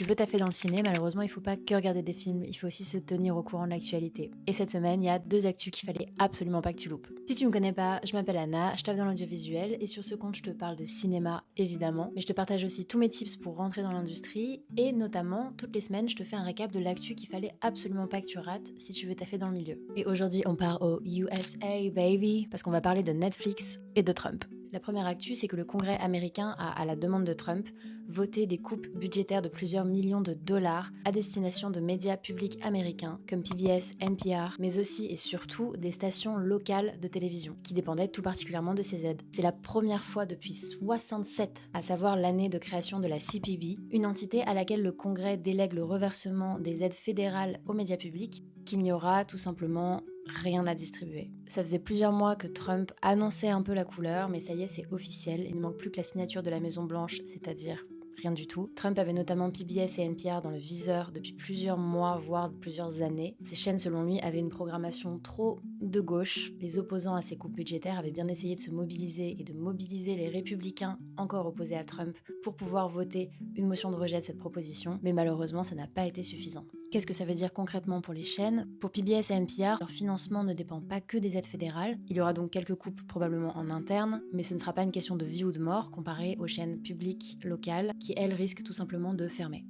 tu veux taffer dans le ciné, malheureusement, il faut pas que regarder des films, il faut aussi se tenir au courant de l'actualité. Et cette semaine, il y a 2 actus qu'il fallait absolument pas que tu loupes. Si tu me connais pas, je m'appelle Anna, je taffe dans l'audiovisuel et sur ce compte, je te parle de cinéma, évidemment, mais je te partage aussi tous mes tips pour rentrer dans l'industrie et notamment, toutes les semaines, je te fais un récap de l'actu qu'il fallait absolument pas que tu rates si tu veux taffer dans le milieu. Et aujourd'hui, on part au USA, baby, parce qu'on va parler de Netflix et de Trump. La première actu, c'est que le Congrès américain a, à la demande de Trump, voté des coupes budgétaires de plusieurs millions de dollars à destination de médias publics américains comme PBS, NPR, mais aussi et surtout des stations locales de télévision qui dépendaient tout particulièrement de ces aides. C'est la première fois depuis 67, à savoir l'année de création de la CPB, une entité à laquelle le Congrès délègue le reversement des aides fédérales aux médias publics, qu'il n'y aura tout simplement rien à distribuer. Ça faisait plusieurs mois que Trump annonçait un peu la couleur, mais ça y est, c'est officiel. Il ne manque plus que la signature de la Maison Blanche, c'est-à-dire rien du tout. Trump avait notamment PBS et NPR dans le viseur depuis plusieurs mois, voire plusieurs années. Ces chaînes, selon lui, avaient une programmation trop de gauche. Les opposants à ces coupes budgétaires avaient bien essayé de se mobiliser et de mobiliser les républicains encore opposés à Trump pour pouvoir voter une motion de rejet de cette proposition, mais malheureusement, ça n'a pas été suffisant. Qu'est-ce que ça veut dire concrètement pour les chaînes ? Pour PBS et NPR, leur financement ne dépend pas que des aides fédérales. Il y aura donc quelques coupes probablement en interne, mais ce ne sera pas une question de vie ou de mort comparé aux chaînes publiques locales qui, elles, risquent tout simplement de fermer.